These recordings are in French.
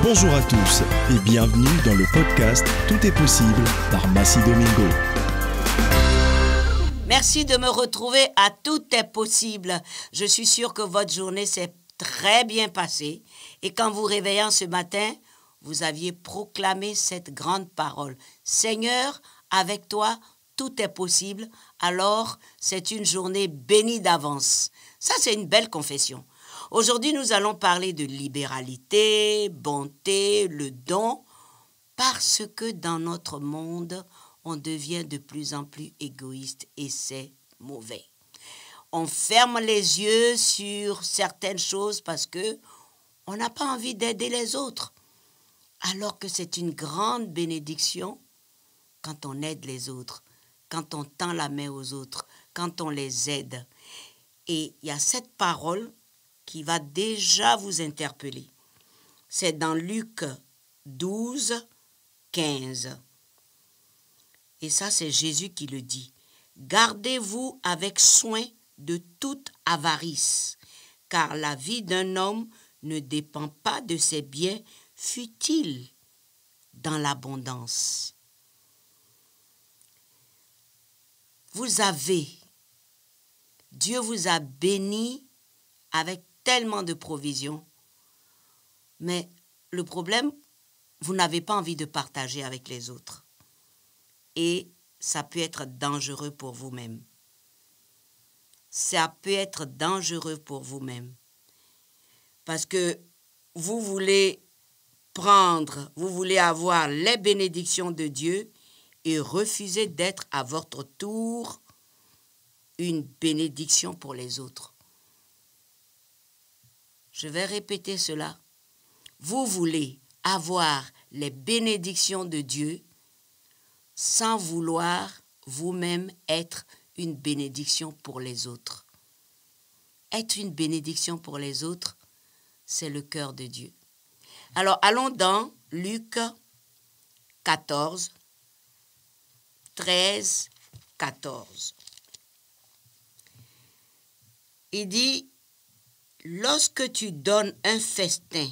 Bonjour à tous et bienvenue dans le podcast Tout est possible par Massi Domingo. Merci de me retrouver à Tout est possible. Je suis sûre que votre journée s'est très bien passée et qu'en vous réveillant ce matin, vous aviez proclamé cette grande parole. Seigneur, avec toi, tout est possible, alors c'est une journée bénie d'avance. Ça, c'est une belle confession. Aujourd'hui, nous allons parler de libéralité, bonté, le don, parce que dans notre monde, on devient de plus en plus égoïste et c'est mauvais. On ferme les yeux sur certaines choses parce que on n'a pas envie d'aider les autres, alors que c'est une grande bénédiction quand on aide les autres, quand on tend la main aux autres, quand on les aide. Et il y a cette parole qui va déjà vous interpeller. C'est dans Luc 12, 15. Et ça, c'est Jésus qui le dit. « Gardez-vous avec soin de toute avarice, car la vie d'un homme ne dépend pas de ses biens, fût-il dans l'abondance. » Dieu vous a béni avec tellement de provisions, mais le problème, vous n'avez pas envie de partager avec les autres. Et ça peut être dangereux pour vous-même. Ça peut être dangereux pour vous-même. Parce que vous voulez avoir les bénédictions de Dieu et refuser d'être à votre tour une bénédiction pour les autres. Je vais répéter cela. Vous voulez avoir les bénédictions de Dieu sans vouloir vous-même être une bénédiction pour les autres. Être une bénédiction pour les autres, c'est le cœur de Dieu. Alors, allons dans Luc 14, 13, 14. Il dit, « Lorsque tu donnes un festin,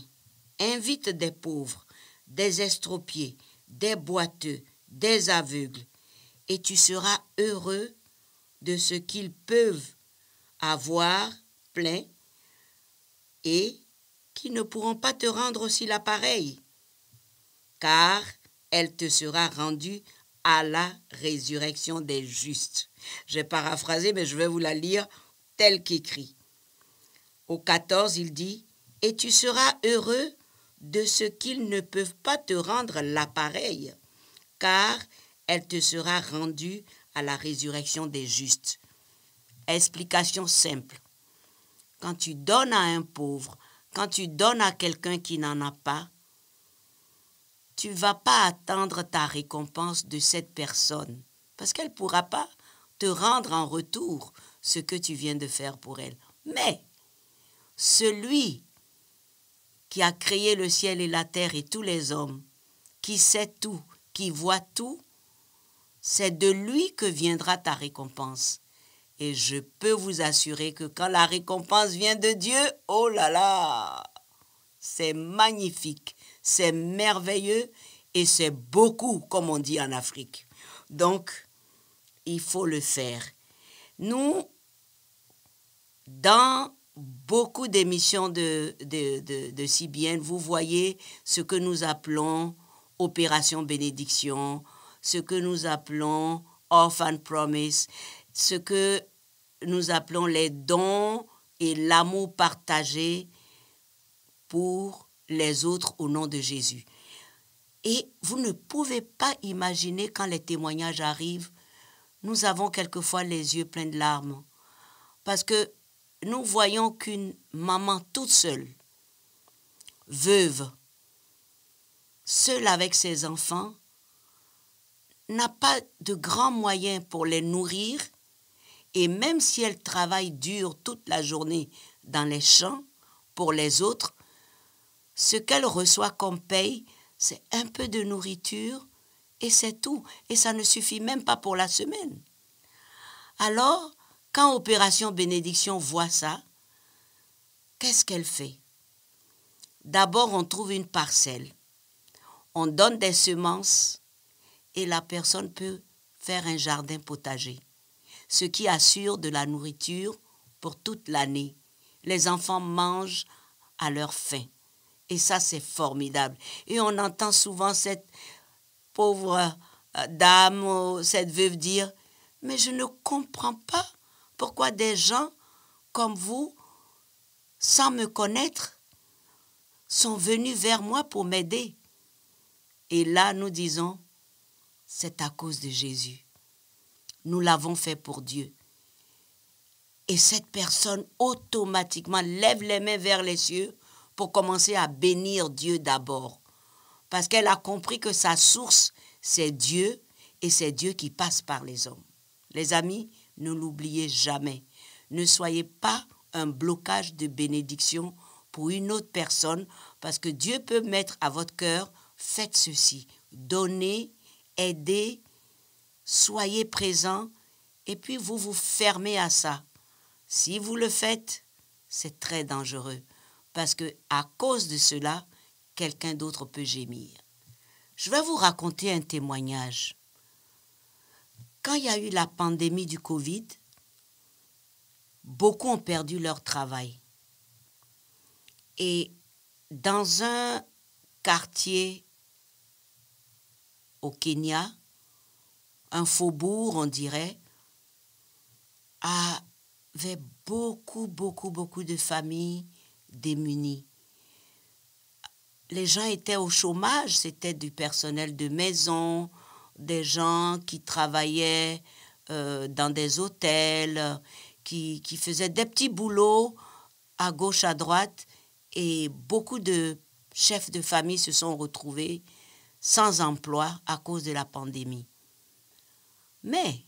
invite des pauvres, des estropiés, des boiteux, des aveugles, et tu seras heureux de ce qu'ils peuvent avoir plein et qui ne pourront pas te rendre aussi l'appareil, car elle te sera rendue à la résurrection des justes. » J'ai paraphrasé, mais je vais vous la lire telle qu'écrit. Au 14, il dit, « Et tu seras heureux de ce qu'ils ne peuvent pas te rendre l'appareil, car elle te sera rendue à la résurrection des justes. » Explication simple. Quand tu donnes à un pauvre, quand tu donnes à quelqu'un qui n'en a pas, tu ne vas pas attendre ta récompense de cette personne, parce qu'elle ne pourra pas te rendre en retour ce que tu viens de faire pour elle. Mais celui qui a créé le ciel et la terre et tous les hommes, qui sait tout, qui voit tout, c'est de lui que viendra ta récompense. Et je peux vous assurer que quand la récompense vient de Dieu, oh là là, c'est magnifique, c'est merveilleux et c'est beaucoup, comme on dit en Afrique. Donc, il faut le faire. Nous, dans beaucoup d'émissions de CBN, vous voyez ce que nous appelons Opération Bénédiction, ce que nous appelons Orphan Promise, ce que nous appelons les dons et l'amour partagé pour les autres au nom de Jésus. Et vous ne pouvez pas imaginer quand les témoignages arrivent, nous avons quelquefois les yeux pleins de larmes parce que nous voyons qu'une maman toute seule, veuve, seule avec ses enfants, n'a pas de grands moyens pour les nourrir et même si elle travaille dur toute la journée dans les champs pour les autres, ce qu'elle reçoit comme paye, c'est un peu de nourriture et c'est tout. Et ça ne suffit même pas pour la semaine. Alors, quand Opération Bénédiction voit ça, qu'est-ce qu'elle fait? D'abord, on trouve une parcelle. On donne des semences et la personne peut faire un jardin potager, ce qui assure de la nourriture pour toute l'année. Les enfants mangent à leur faim. Et ça, c'est formidable. Et on entend souvent cette pauvre dame, cette veuve dire « Mais je ne comprends pas pourquoi des gens comme vous, sans me connaître, sont venus vers moi pour m'aider. » Et là, nous disons « C'est à cause de Jésus. Nous l'avons fait pour Dieu. » Et cette personne automatiquement lève les mains vers les cieux pour commencer à bénir Dieu d'abord. Parce qu'elle a compris que sa source, c'est Dieu et c'est Dieu qui passe par les hommes. Les amis, ne l'oubliez jamais. Ne soyez pas un blocage de bénédiction pour une autre personne parce que Dieu peut mettre à votre cœur, faites ceci, donnez, aidez, soyez présents et puis vous vous fermez à ça. Si vous le faites, c'est très dangereux parce que à cause de cela, quelqu'un d'autre peut gémir. Je vais vous raconter un témoignage. Quand il y a eu la pandémie du Covid, beaucoup ont perdu leur travail. Et dans un quartier au Kenya, un faubourg, on dirait, avait beaucoup de familles démunies. Les gens étaient au chômage, c'était du personnel de maison, des gens qui travaillaient dans des hôtels, qui faisaient des petits boulots à gauche, à droite, et beaucoup de chefs de famille se sont retrouvés sans emploi à cause de la pandémie. Mais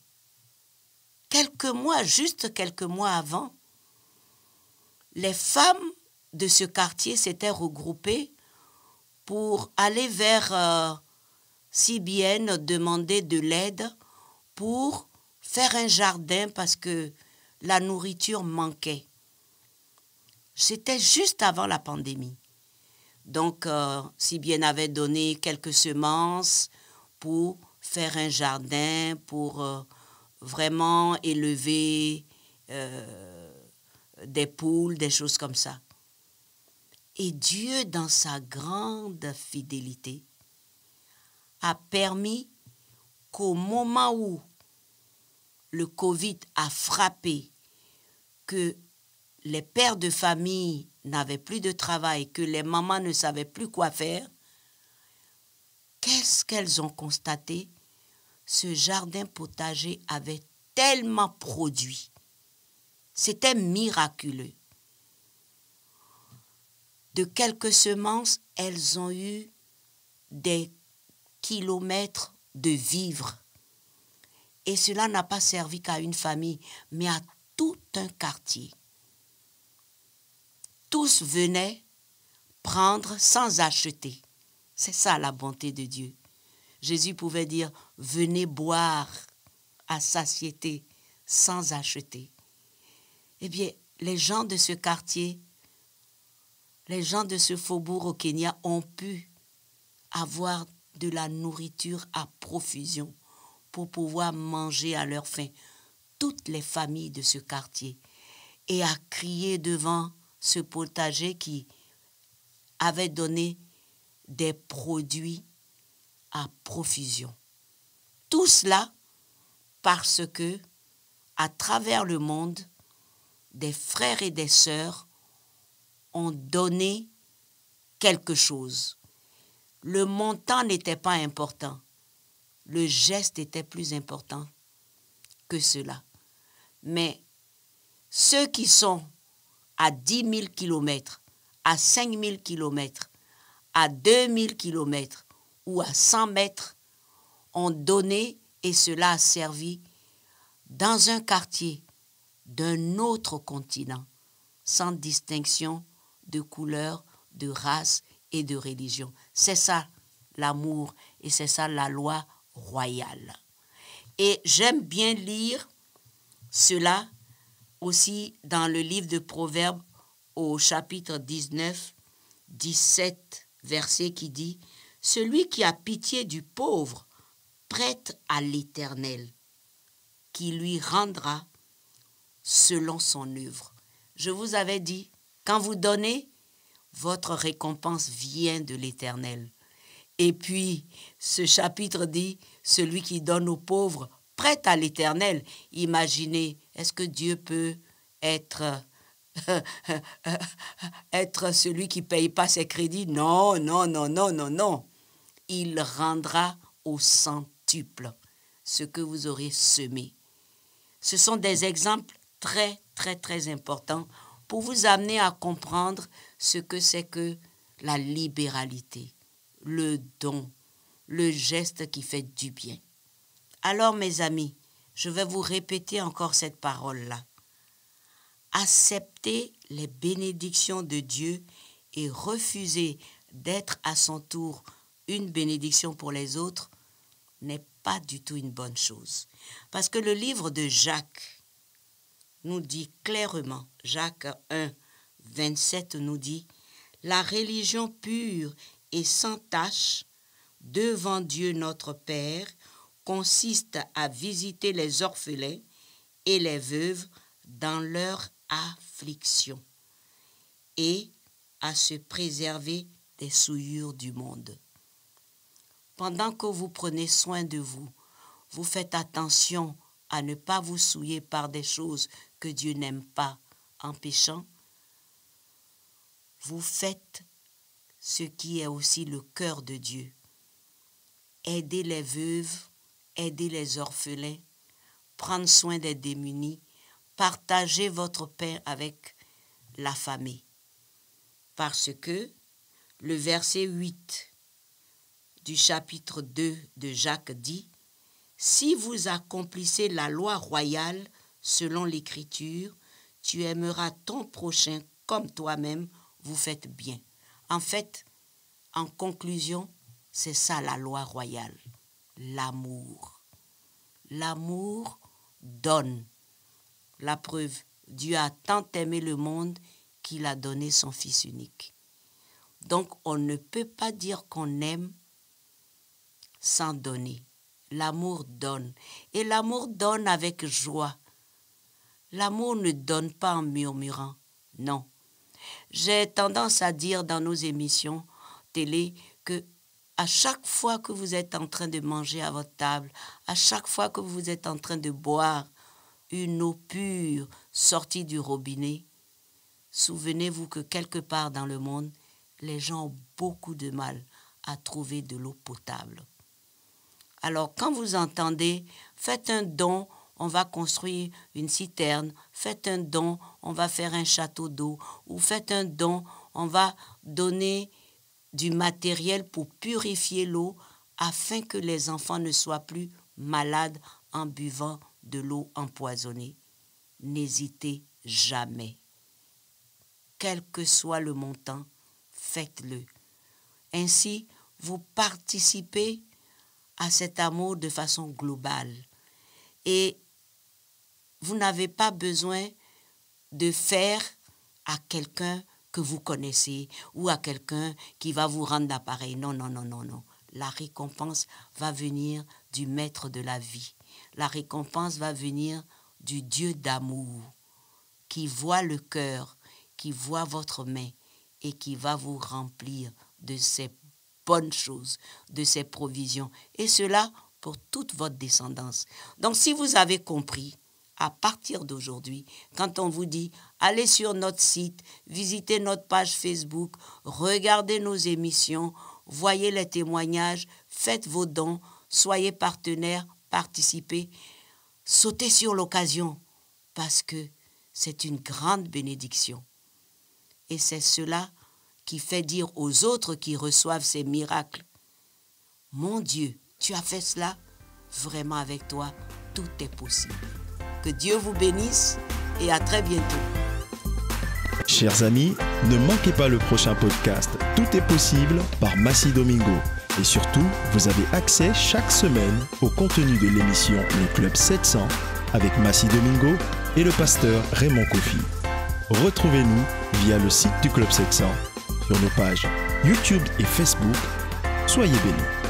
juste quelques mois avant, les femmes de ce quartier s'étaient regroupées pour aller vers CBN demander de l'aide pour faire un jardin parce que la nourriture manquait. C'était juste avant la pandémie. Donc, CBN avait donné quelques semences pour faire un jardin, pour vraiment élever des poules, des choses comme ça. Et Dieu, dans sa grande fidélité, a permis qu'au moment où le Covid a frappé, que les pères de famille n'avaient plus de travail, que les mamans ne savaient plus quoi faire, qu'est-ce qu'elles ont constaté? Ce jardin potager avait tellement produit. C'était miraculeux. De quelques semences, elles ont eu des kilomètres de vivres. Et cela n'a pas servi qu'à une famille, mais à tout un quartier. Tous venaient prendre sans acheter. C'est ça la bonté de Dieu. Jésus pouvait dire, venez boire à satiété sans acheter. Eh bien, les gens de ce quartier, les gens de ce faubourg au Kenya ont pu avoir de la nourriture à profusion pour pouvoir manger à leur faim. Toutes les familles de ce quartier. Et à crier devant ce potager qui avait donné des produits à profusion. Tout cela parce que, à travers le monde, des frères et des sœurs ont donné quelque chose. Le montant n'était pas important. Le geste était plus important que cela. Mais ceux qui sont à 10 000 kilomètres, à 5 000 kilomètres, à 2 000 kilomètres ou à 100 mètres ont donné et cela a servi dans un quartier d'un autre continent, sans distinction de couleur, de race et de religion. C'est ça l'amour et c'est ça la loi royale. Et j'aime bien lire cela aussi dans le livre de Proverbes au chapitre 19, 17, verset qui dit « Celui qui a pitié du pauvre prête à l'Éternel, qui lui rendra selon son œuvre. » Je vous avais dit, quand vous donnez, votre récompense vient de l'Éternel. Et puis, ce chapitre dit, celui qui donne aux pauvres prête à l'Éternel. Imaginez, est-ce que Dieu peut être celui qui ne paye pas ses crédits? Non, non, non, non, non, non. Il rendra au centuple ce que vous aurez semé. Ce sont des exemples très, très, très importants pour vous amener à comprendre ce que c'est que la libéralité, le don, le geste qui fait du bien. Alors, mes amis, je vais vous répéter encore cette parole-là. Accepter les bénédictions de Dieu et refuser d'être à son tour une bénédiction pour les autres n'est pas du tout une bonne chose. Parce que le livre de Jacques nous dit clairement, Jacques 1, 27 nous dit « La religion pure et sans tache devant Dieu notre Père consiste à visiter les orphelins et les veuves dans leur affliction et à se préserver des souillures du monde. » Pendant que vous prenez soin de vous, vous faites attention à ne pas vous souiller par des choses que Dieu n'aime pas en péchant. Vous faites ce qui est aussi le cœur de Dieu. Aider les veuves, aider les orphelins, prendre soin des démunis, partager votre pain avec la famille. Parce que le verset 8 du chapitre 2 de Jacques dit « Si vous accomplissez la loi royale selon l'Écriture, tu aimeras ton prochain comme toi-même, vous faites bien. » En fait, en conclusion, c'est ça la loi royale, l'amour. L'amour donne. La preuve, Dieu a tant aimé le monde qu'il a donné son Fils unique. Donc, on ne peut pas dire qu'on aime sans donner. L'amour donne. Et l'amour donne avec joie. L'amour ne donne pas en murmurant. Non. J'ai tendance à dire dans nos émissions télé que à chaque fois que vous êtes en train de manger à votre table, à chaque fois que vous êtes en train de boire une eau pure sortie du robinet, souvenez-vous que quelque part dans le monde, les gens ont beaucoup de mal à trouver de l'eau potable. Alors, quand vous entendez, faites un don, on va construire une citerne, faites un don, on va faire un château d'eau, ou faites un don, on va donner du matériel pour purifier l'eau afin que les enfants ne soient plus malades en buvant de l'eau empoisonnée. N'hésitez jamais. Quel que soit le montant, faites-le. Ainsi, vous participez à cet amour de façon globale. Et vous n'avez pas besoin de faire à quelqu'un que vous connaissez ou à quelqu'un qui va vous rendre l'appareil. Non, non, non, non, non. La récompense va venir du maître de la vie. La récompense va venir du Dieu d'amour qui voit le cœur, qui voit votre main et qui va vous remplir de ses bonnes choses, de ses provisions. Et cela pour toute votre descendance. Donc, si vous avez compris, à partir d'aujourd'hui, quand on vous dit « Allez sur notre site, visitez notre page Facebook, regardez nos émissions, voyez les témoignages, faites vos dons, soyez partenaires, participez, sautez sur l'occasion parce que c'est une grande bénédiction. » Et c'est cela qui fait dire aux autres qui reçoivent ces miracles « Mon Dieu, tu as fait cela, vraiment avec toi, tout est possible. » Que Dieu vous bénisse et à très bientôt. Chers amis, ne manquez pas le prochain podcast « Tout est possible » par Massi Domingo. Et surtout, vous avez accès chaque semaine au contenu de l'émission Le Club 700 avec Massi Domingo et le pasteur Raymond Kofi. Retrouvez-nous via le site du Club 700 sur nos pages YouTube et Facebook. Soyez bénis.